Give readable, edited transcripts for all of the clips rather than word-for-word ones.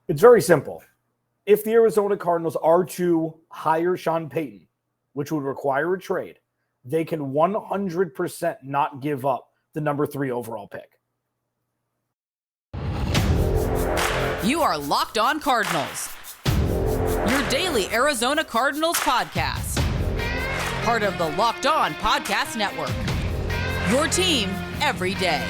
It's very simple. If the Arizona Cardinals are to hire Sean Payton, which would require a trade, they can 100% not give up the number 3 overall pick. You are Locked On Cardinals, your daily Arizona Cardinals podcast. Part of the Locked On Podcast Network, your team every day.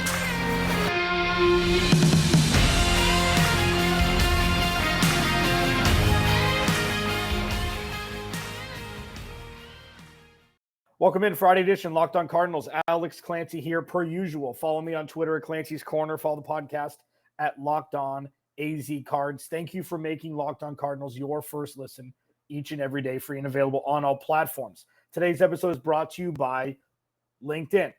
Welcome in, Friday edition, Locked On Cardinals. Alex Clancy here, per usual. Follow me on Twitter at Clancy's Corner. Follow the podcast at Locked On AZ Cards. Thank you for making Locked On Cardinals your first listen each and every day, free and available on all platforms. Today's episode is brought to you by LinkedIn.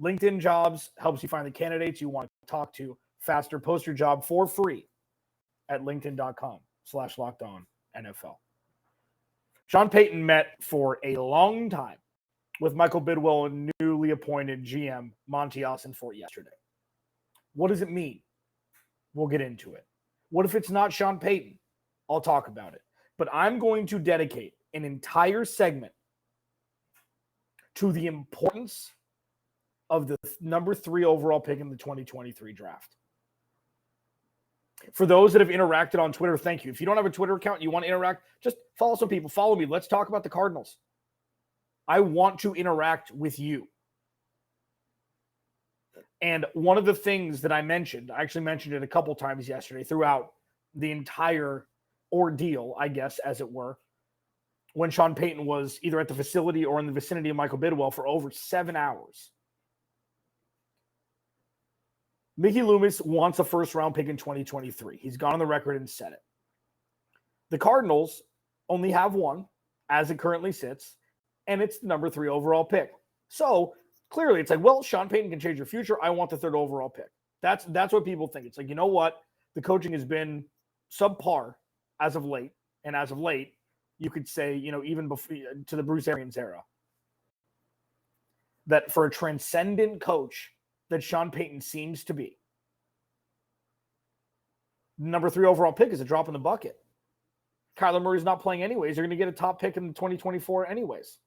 LinkedIn Jobs helps you find the candidates you want to talk to faster. Post your job for free at linkedin.com/LockedOnNFL. Sean Payton met for a long time with Michael Bidwill and newly appointed GM Monti Ossenfort yesterday. What does it mean? We'll get into it. What if it's not Sean Payton? I'll talk about it. But I'm going to dedicate an entire segment to the importance of the number 3 overall pick in the 2023 draft. For those that have interacted on Twitter, thank you. If you don't have a Twitter account and you want to interact, just follow some people. Follow me. Let's talk about the Cardinals. I want to interact with you. And one of the things that I mentioned, I actually mentioned it a couple times yesterday throughout the entire ordeal, I guess, as it were, when Sean Payton was either at the facility or in the vicinity of Michael Bidwill for over 7 hours. Mickey Loomis wants a first-round pick in 2023. He's gone on the record and said it. The Cardinals only have one, as it currently sits, and it's the number 3 overall pick. So clearly it's like, well, Sean Payton can change your future. I want the 3rd overall pick. That's what people think. It's like, you know what? The coaching has been subpar as of late. And as of late, you could say, even before to the Bruce Arians era, that for a transcendent coach that Sean Payton seems to be, number 3 overall pick is a drop in the bucket. Kyler Murray's not playing anyways. You're going to get a top pick in 2024 anyways.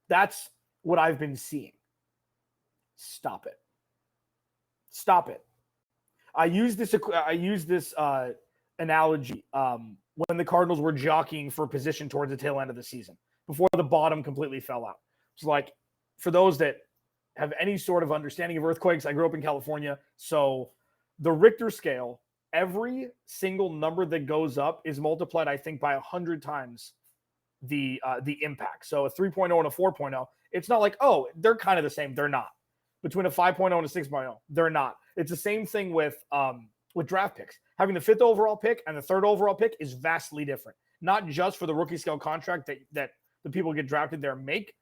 That's what I've been seeing. Stop it. Stop it. I use this analogy when the Cardinals were jockeying for position towards the tail end of the season before the bottom completely fell out. It's like, for those that have any sort of understanding of earthquakes, I grew up in California, so the Richter scale, every single number that goes up is multiplied, I think, by 100 times the impact. So a 3.0 and a 4.0, it's not like, oh, they're kind of the same. They're not. Between a 5.0 and a 6.0, they're not. It's the same thing with draft picks. Having the 5th overall pick and the 3rd overall pick is vastly different. Not just for the rookie scale contract that the people get drafted there make,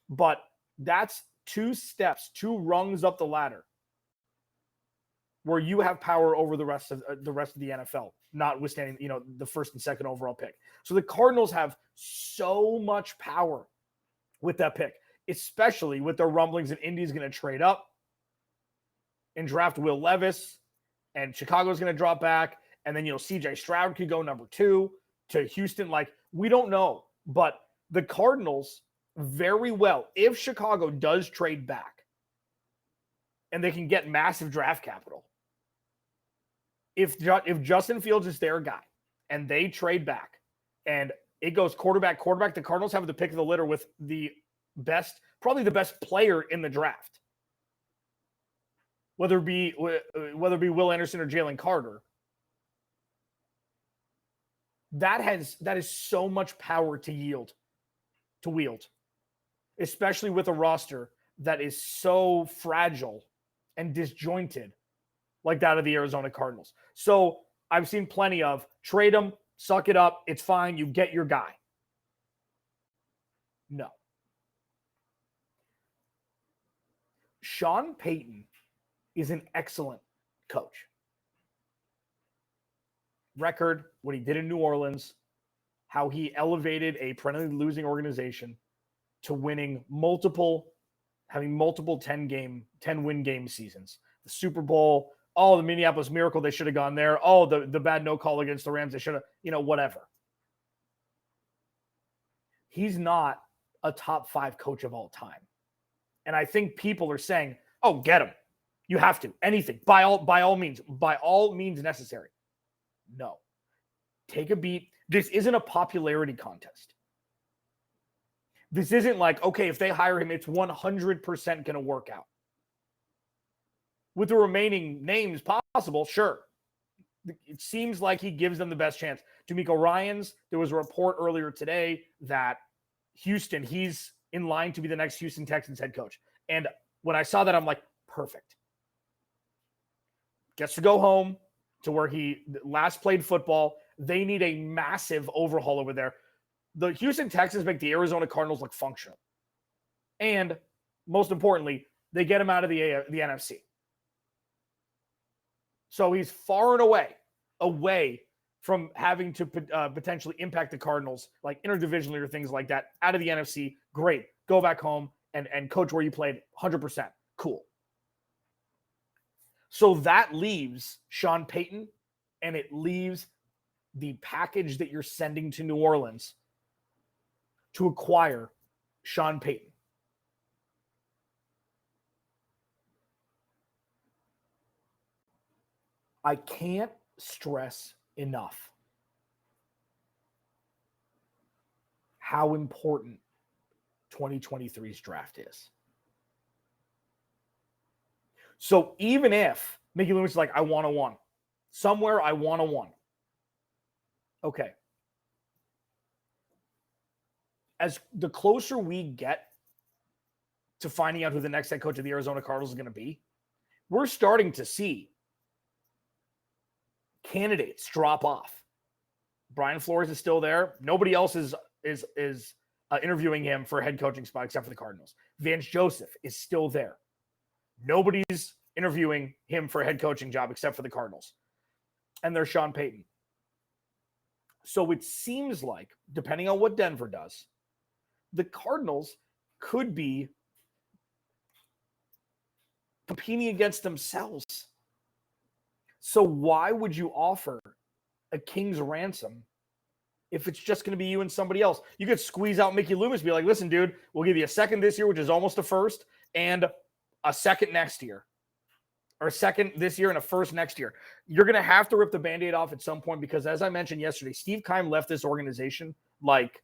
but that's 2 steps, 2 rungs up the ladder where you have power over the rest of the NFL, notwithstanding, the 1st and 2nd overall pick. So the Cardinals have so much power with that pick, especially with their rumblings that Indy's going to trade up and draft Will Levis, and Chicago's going to drop back, and then, CJ Stroud could go number 2 to Houston. Like, we don't know, but the Cardinals very well, if Chicago does trade back and they can get massive draft capital, if Justin Fields is their guy and they trade back and it goes quarterback, the Cardinals have the pick of the litter with probably the best player in the draft. Whether it be Will Anderson or Jalen Carter, that is so much power to wield, especially with a roster that is so fragile and disjointed like that of the Arizona Cardinals. So I've seen plenty of trade them, suck it up, it's fine, you get your guy. No. Sean Payton is an excellent coach. Record, what he did in New Orleans, how he elevated a perennially losing organization to having multiple 10-win game seasons. The Super Bowl, Oh, the Minneapolis Miracle, they should have gone there. Oh, the bad no call against the Rams, they should have, whatever. He's not a top 5 coach of all time. And I think people are saying, oh, get him. You have to. Anything. By all means necessary. No. Take a beat. This isn't a popularity contest. This isn't like, okay, if they hire him, it's 100% going to work out. With the remaining names possible, sure. It seems like he gives them the best chance. D'Amico Ryans, there was a report earlier today that Houston, he's in line to be the next Houston Texans head coach. And when I saw that, I'm like, perfect. Gets to go home to where he last played football. They need a massive overhaul over there. The Houston Texans make the Arizona Cardinals look functional. And most importantly, they get him out of the NFC. So he's far and away from having to potentially impact the Cardinals, like interdivisionally or things like that, out of the NFC. Great. Go back home and coach where you played 100%. Cool. So that leaves Sean Payton, and it leaves the package that you're sending to New Orleans to acquire Sean Payton. I can't stress enough how important 2023's draft is. So even if Mickey Loomis is like, I want a 1. Somewhere I want a 1. Okay. As the closer we get to finding out who the next head coach of the Arizona Cardinals is going to be, we're starting to see candidates drop off. Brian Flores is still there. Nobody else is interviewing him for a head coaching spot except for the Cardinals. Vance Joseph is still there. Nobody's interviewing him for a head coaching job except for the Cardinals. And there's Sean Payton. So it seems like, depending on what Denver does, the Cardinals could be competing against themselves. So why would you offer a king's ransom if it's just going to be you and somebody else? You could squeeze out Mickey Loomis, be like, listen, dude, we'll give you a second this year, which is almost a first, and a second next year. Or a second this year and a first next year. You're going to have to rip the Band-Aid off at some point because, as I mentioned yesterday, Steve Keim left this organization like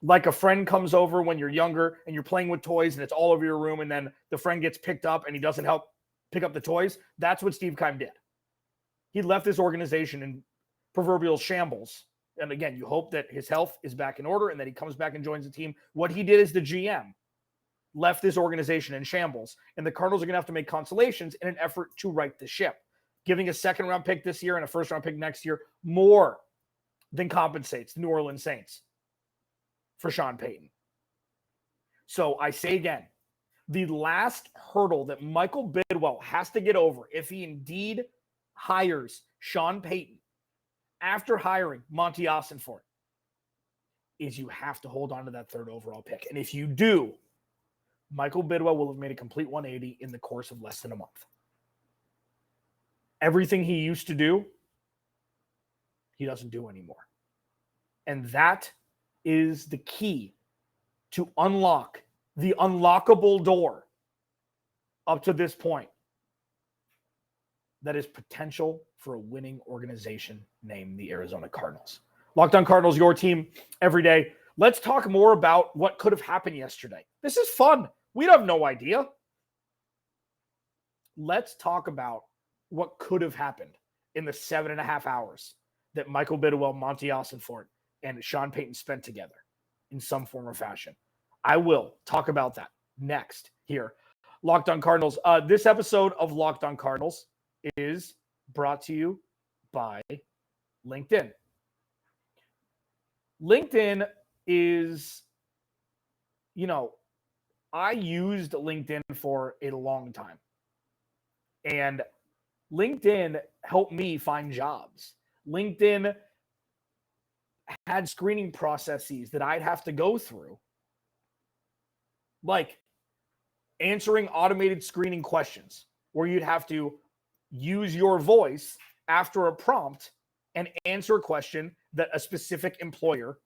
a friend comes over when you're younger and you're playing with toys and it's all over your room, and then the friend gets picked up and he doesn't help pick up the toys. That's what Steve Keim did. He left this organization in proverbial shambles. And again, you hope that his health is back in order and that he comes back and joins the team. What he did as the GM left this organization in shambles, and the Cardinals are going to have to make consolations in an effort to right the ship. Giving a second-round pick this year and a first-round pick next year more than compensates the New Orleans Saints for Sean Payton. So I say again, the last hurdle that Michael Bidwill has to get over if he indeed hires Sean Payton after hiring Monti Ossenfort is you have to hold on to that 3rd overall pick. And if you do, Michael Bidwill will have made a complete 180 in the course of less than a month. Everything he used to do, he doesn't do anymore. And that is the key to unlock the unlockable door up to this point that is potential for a winning organization named the Arizona Cardinals. Locked On Cardinals, your team every day. Let's talk more about what could have happened yesterday. This is fun. We have no idea. Let's talk about what could have happened in the 7.5 hours that Michael Bidwill, Monti Ossenfort, and Sean Payton spent together in some form or fashion. I will talk about that next here. Locked On Cardinals. This episode of Locked On Cardinals is brought to you by LinkedIn. LinkedIn is, I used LinkedIn for a long time. And LinkedIn helped me find jobs. LinkedIn had screening processes that I'd have to go through, like answering automated screening questions where you'd have to use your voice after a prompt and answer a question that a specific employer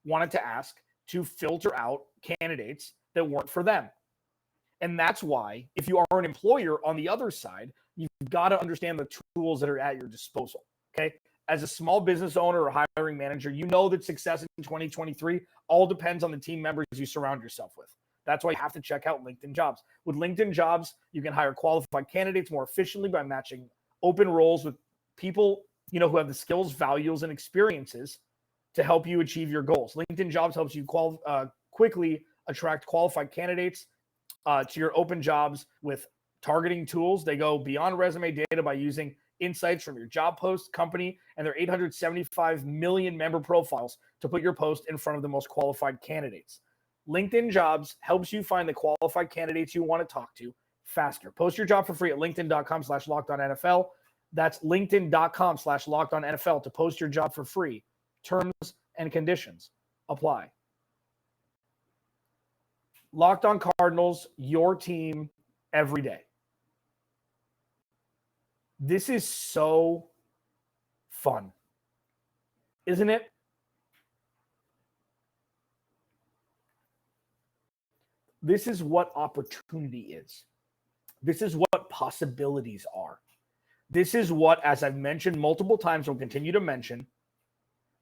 wanted to ask to filter out candidates that weren't for them. And that's why, if you are an employer on the other side, you've got to understand the tools that are at your disposal. Okay. As a small business owner or hiring manager, you know that success in 2023 all depends on the team members you surround yourself with. That's why you have to check out LinkedIn Jobs. With LinkedIn Jobs, you can hire qualified candidates more efficiently by matching open roles with people, who have the skills, values, and experiences to help you achieve your goals. LinkedIn Jobs helps you quickly attract qualified candidates to your open jobs with targeting tools. They go beyond resume data by using insights from your job post, company, and their 875 million member profiles to put your post in front of the most qualified candidates. LinkedIn Jobs helps you find the qualified candidates you want to talk to faster. Post your job for free at linkedin.com/lockedonnfl. That's linkedin.com/lockedonnfl to post your job for free. Terms and conditions apply. Locked On Cardinals, your team every day. This is so fun, isn't it? This is what opportunity is. This is what possibilities are. This is what, as I've mentioned multiple times, will continue to mention,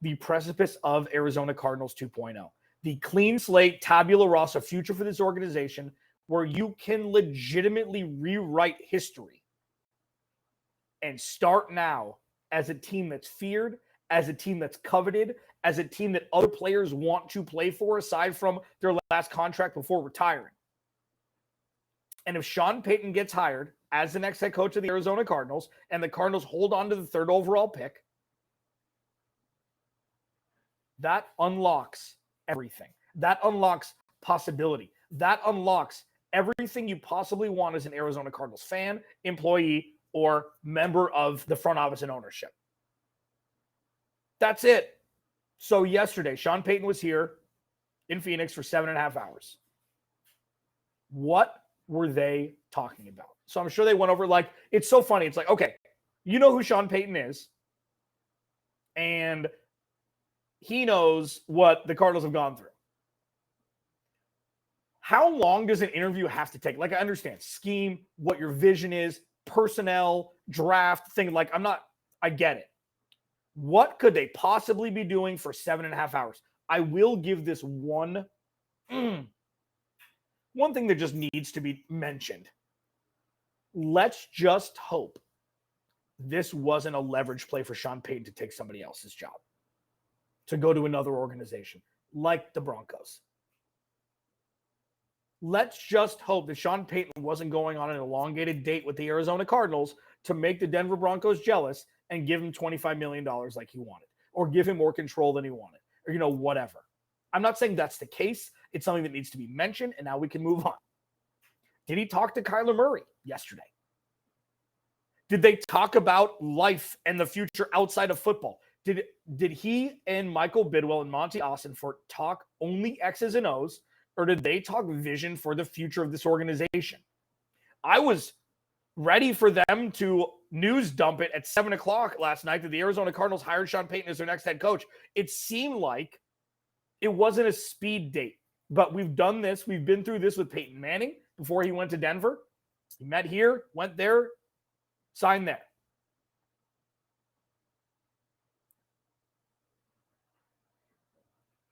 the precipice of Arizona Cardinals 2.0. The clean slate, tabula rasa future for this organization, where you can legitimately rewrite history and start now as a team that's feared, as a team that's coveted, as a team that other players want to play for aside from their last contract before retiring. And if Sean Payton gets hired as the next head coach of the Arizona Cardinals and the Cardinals hold on to the third overall pick, that unlocks everything. That unlocks possibility. That unlocks everything you possibly want as an Arizona Cardinals fan, employee, or member of the front office and ownership. That's it. So yesterday, Sean Payton was here in Phoenix for 7.5 hours. What were they talking about? So I'm sure they went over, it's so funny. It's like, okay, you know who Sean Payton is, and he knows what the Cardinals have gone through. How long does an interview have to take? I understand scheme, what your vision is, personnel, draft, thing. I get it. What could they possibly be doing for 7.5 hours? I will give this one thing that just needs to be mentioned. Let's just hope this wasn't a leverage play for Sean Payton to take somebody else's job, to go to another organization like the Broncos. Let's just hope that Sean Payton wasn't going on an elongated date with the Arizona Cardinals to make the Denver Broncos jealous and give him $25 million like he wanted, or give him more control than he wanted, or, whatever. I'm not saying that's the case. It's something that needs to be mentioned, and now we can move on. Did he talk to Kyler Murray yesterday? Did they talk about life and the future outside of football? Did he and Michael Bidwill and Monti Ossenfort talk only X's and O's, or did they talk vision for the future of this organization? I was ready for them to news dump it at 7 o'clock last night that the Arizona Cardinals hired Sean Payton as their next head coach. It seemed like it wasn't a speed date, but we've done this. We've been through this with Peyton Manning before he went to Denver. He met here, went there, signed there.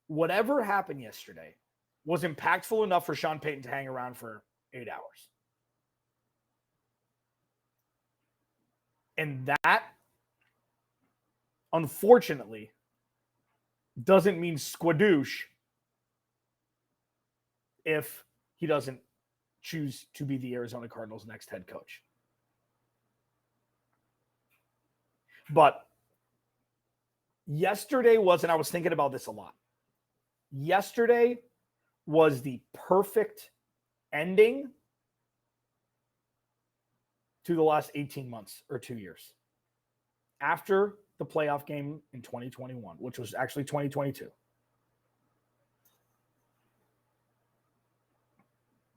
Whatever happened yesterday was impactful enough for Sean Payton to hang around for 8 hours. And that, unfortunately, doesn't mean squadoosh if he doesn't choose to be the Arizona Cardinals' next head coach. But yesterday was, and I was thinking about this a lot, yesterday was the perfect ending to the last 18 months or 2 years. After the playoff game in 2021, which was actually 2022.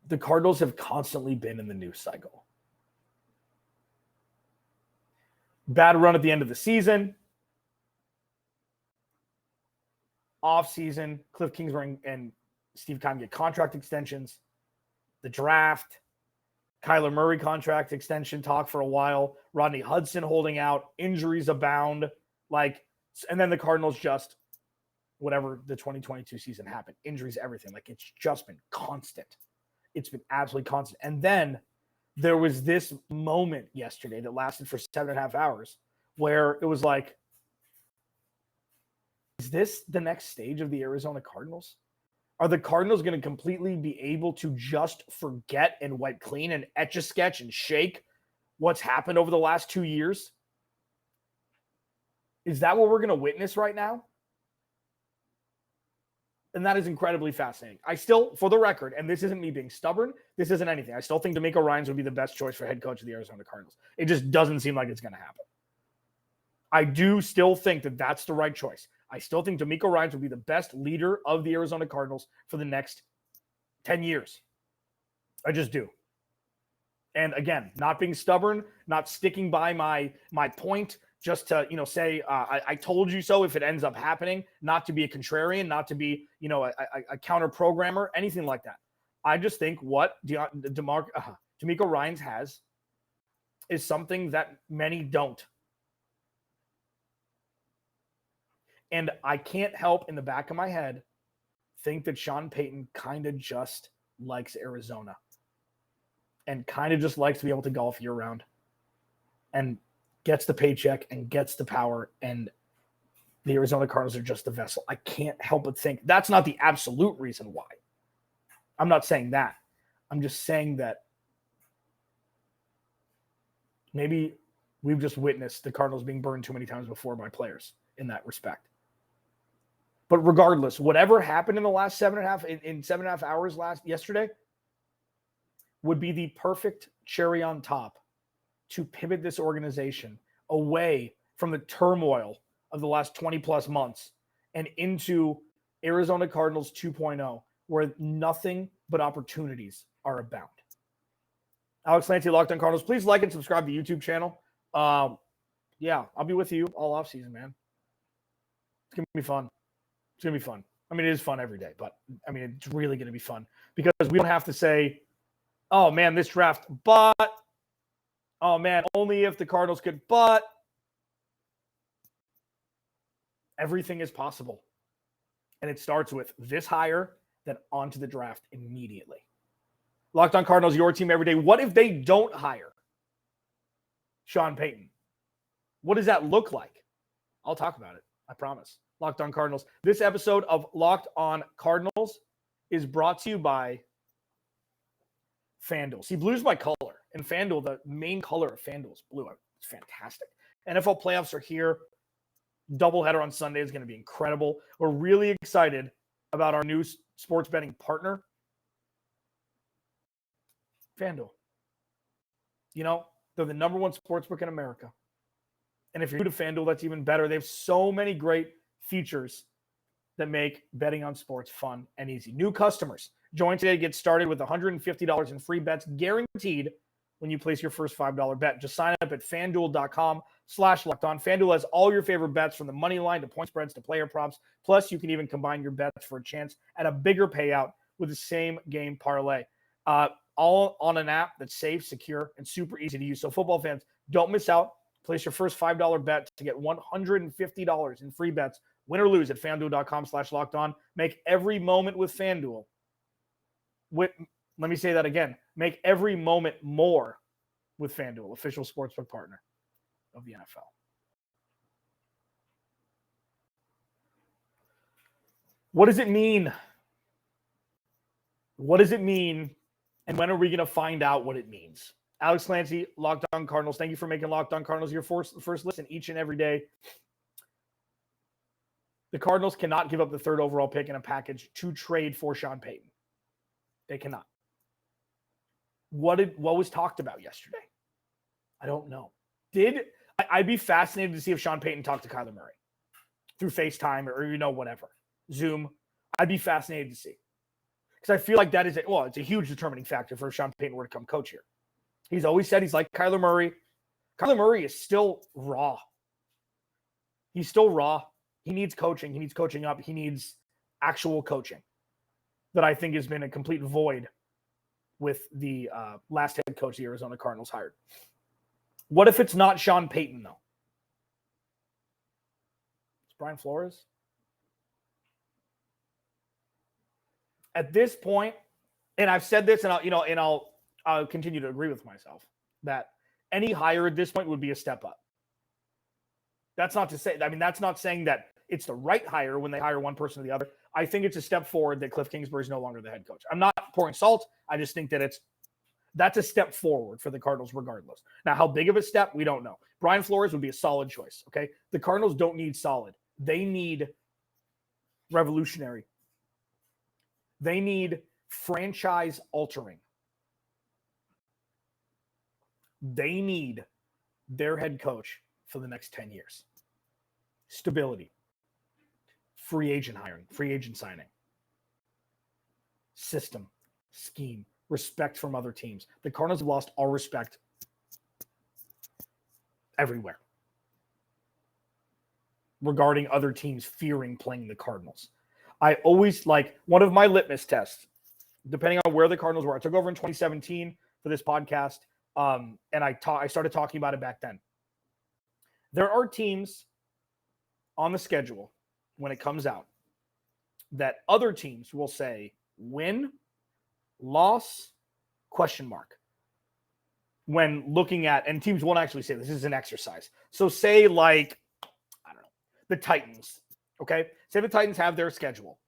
The Cardinals have constantly been in the news cycle. Bad run at the end of the season. Off season, Cliff Kingsbury and Steve Keim get contract extensions. The draft, Kyler Murray contract extension talk for a while. Rodney Hudson holding out. Injuries abound. And then the Cardinals just, whatever the 2022 season happened, injuries, everything. It's just been constant. It's been absolutely constant. And then there was this moment yesterday that lasted for 7.5 hours where it was like, is this the next stage of the Arizona Cardinals? Are the Cardinals going to completely be able to just forget and wipe clean and etch-a-sketch and shake what's happened over the last 2 years? Is that what we're going to witness right now? And that is incredibly fascinating. I still, for the record, and this isn't me being stubborn, this isn't anything, I still think D'Amico Ryans would be the best choice for head coach of the Arizona Cardinals. It just doesn't seem like it's going to happen. I do still think that that's the right choice. I still think D'Amico Ryans would be the best leader of the Arizona Cardinals for the next 10 years. I just do. And again, not being stubborn, not sticking by my point, just to, say, I told you so if it ends up happening, not to be a contrarian, not to be, a counter programmer, anything like that. I just think what D'Amico Ryans has is something that many don't. And I can't help in the back of my head think that Sean Payton kind of just likes Arizona and kind of just likes to be able to golf year round and gets the paycheck and gets the power, and the Arizona Cardinals are just the vessel. I can't help but think that's not the absolute reason why. I'm not saying that. I'm just saying that maybe we've just witnessed the Cardinals being burned too many times before by players in that respect. But regardless, whatever happened in the last 7.5 hours yesterday would be the perfect cherry on top to pivot this organization away from the turmoil of the last 20 plus months and into Arizona Cardinals 2.0, where nothing but opportunities are abound. Alex Lanty, Locked On Cardinals. Please like and subscribe to the YouTube channel. I'll be with you all offseason, man. It's going to be fun. It's going to be fun. I mean, it is fun every day, but it's really going to be fun because we don't have to say, oh man, this draft, but, oh man, only if the Cardinals could, but everything is possible. And it starts with this hire, then onto the draft immediately. Locked On Cardinals, your team every day. What if they don't hire Sean Payton? What does that look like? I'll talk about it. I promise. Locked On Cardinals. This episode of Locked On Cardinals is brought to you by FanDuel. See, blue's my color. And FanDuel, the main color of FanDuel is blue. It's fantastic. NFL playoffs are here. Doubleheader on Sunday is going to be incredible. We're really excited about our new sports betting partner, FanDuel. They're the number one sportsbook in America. And if you're new to FanDuel, that's even better. They have so many great features that make betting on sports fun and easy. New customers, join today to get started with $150 in free bets guaranteed when you place your first $5 bet. Just sign up at FanDuel.com/lockedon. FanDuel has all your favorite bets from the money line to point spreads to player props. Plus, you can even combine your bets for a chance at a bigger payout with the same game parlay. All on an app that's safe, secure, and super easy to use. So football fans, don't miss out. Place your first $5 bet to get $150 in free bets, win or lose, at FanDuel.com/lockedon. Make every moment with FanDuel. Let me say that again. Make every moment more with FanDuel, official sportsbook partner of the NFL. What does it mean? What does it mean? And when are we going to find out what it means? Alex Clancy, Locked On Cardinals. Thank you for making Locked On Cardinals your first listen each and every day. The Cardinals cannot give up the third overall pick in a package to trade for Sean Payton. They cannot. What was talked about yesterday? I don't know. I'd be fascinated to see if Sean Payton talked to Kyler Murray through FaceTime or whatever, Zoom. I'd be fascinated to see. Because I feel like that is it's a huge determining factor for if Sean Payton were to come coach here. He's always said he's like Kyler Murray. Kyler Murray is still raw. He's still raw. He needs coaching. He needs coaching up. He needs actual coaching that I think has been a complete void with the last head coach the Arizona Cardinals hired. What if it's not Sean Payton, though? It's Brian Flores? At this point, and I've said this, and I'll continue to agree with myself, that any hire at this point would be a step up. That's not to say, that's not saying that it's the right hire when they hire one person or the other. I think it's a step forward that Cliff Kingsbury is no longer the head coach. I'm not pouring salt. I just think that that's a step forward for the Cardinals regardless. Now, how big of a step, we don't know. Brian Flores would be a solid choice, okay? The Cardinals don't need solid. They need revolutionary. They need franchise altering. They need their head coach for the next 10 years. Stability. Free agent hiring. Free agent signing. System. Scheme. Respect from other teams. The Cardinals have lost all respect everywhere regarding other teams fearing playing the Cardinals. I always one of my litmus tests, depending on where the Cardinals were. I took over in 2017 for this podcast, and I started talking about it back then. There are teams on the schedule when it comes out that other teams will say win, loss, question mark. When looking at, and teams won't actually say this is an exercise. So say I don't know, the Titans, okay? Say the Titans have their schedule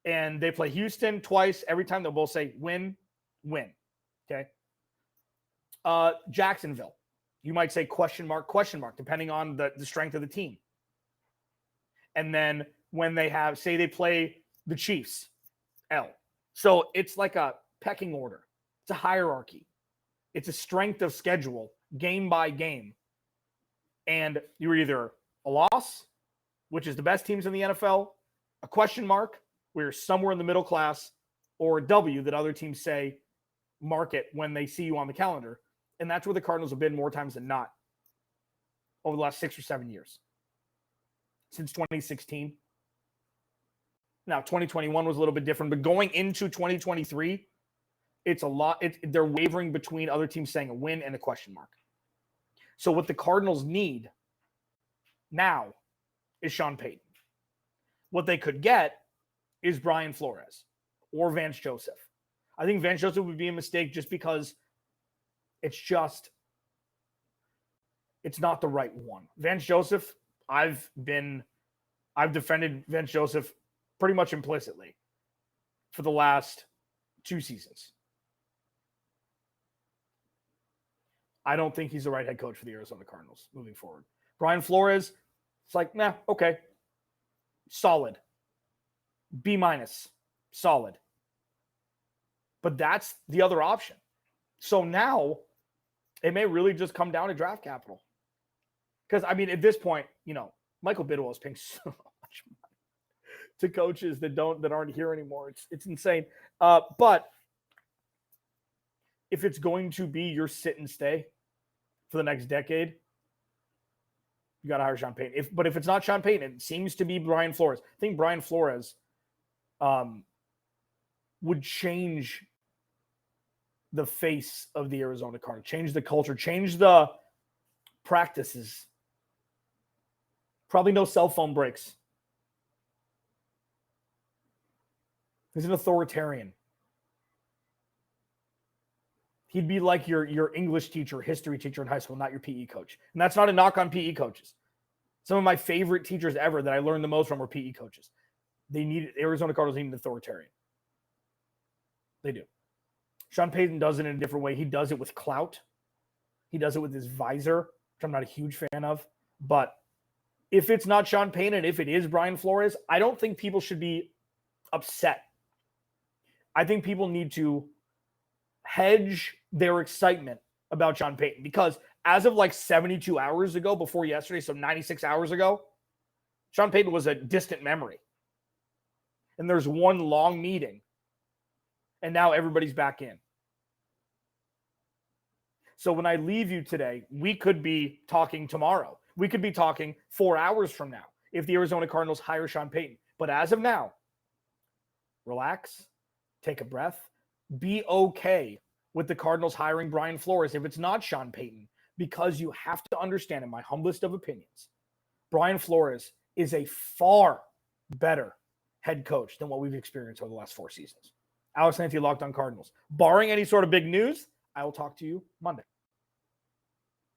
and they play Houston twice. Every time they'll both say win, okay? Jacksonville, you might say question mark, depending on the strength of the team. And then when they say they play the Chiefs, L. So it's like a pecking order. It's a hierarchy. It's a strength of schedule, game by game. And you're either a loss, which is the best teams in the NFL, a question mark, where you're somewhere in the middle class, or a W that other teams say mark it when they see you on the calendar. And that's where the Cardinals have been more times than not over the last 6 or 7 years. Since 2016. Now, 2021 was a little bit different, but going into 2023, it's a lot. They're wavering between other teams saying a win and a question mark. So what the Cardinals need now is Sean Payton. What they could get is Brian Flores or Vance Joseph. I think Vance Joseph would be a mistake just because it's not the right one. Vance Joseph, I've defended Vance Joseph pretty much implicitly for the last 2 seasons. I don't think he's the right head coach for the Arizona Cardinals moving forward. Brian Flores, it's like, nah, okay. Solid. B-, solid. But that's the other option. So now it may really just come down to draft capital. Because, at this point, Michael Bidwill is paying so much money to coaches that aren't here anymore. It's insane. But if it's going to be your sit and stay for the next decade, you got to hire Sean Payton. But if it's not Sean Payton, it seems to be Brian Flores. I think Brian Flores would change the face of the Arizona Cardinals, change the culture, change the practices. Probably no cell phone breaks. He's an authoritarian. He'd be like your English teacher, history teacher in high school, not your PE coach. And that's not a knock on PE coaches. Some of my favorite teachers ever that I learned the most from were PE coaches. Arizona Cardinals need an authoritarian. They do. Sean Payton does it in a different way. He does it with clout. He does it with his visor, which I'm not a huge fan of. But if it's not Sean Payton and if it is Brian Flores, I don't think people should be upset. I think people need to hedge their excitement about Sean Payton because as of 72 hours ago before yesterday, so 96 hours ago, Sean Payton was a distant memory. And there's one long meeting. And now everybody's back in. So when I leave you today, we could be talking tomorrow. We could be talking 4 hours from now if the Arizona Cardinals hire Sean Payton. But as of now, relax, take a breath, be okay with the Cardinals hiring Brian Flores if it's not Sean Payton, because you have to understand, in my humblest of opinions, Brian Flores is a far better head coach than what we've experienced over the last 4 seasons. Alex Nancy, Locked On Cardinals. Barring any sort of big news, I will talk to you Monday.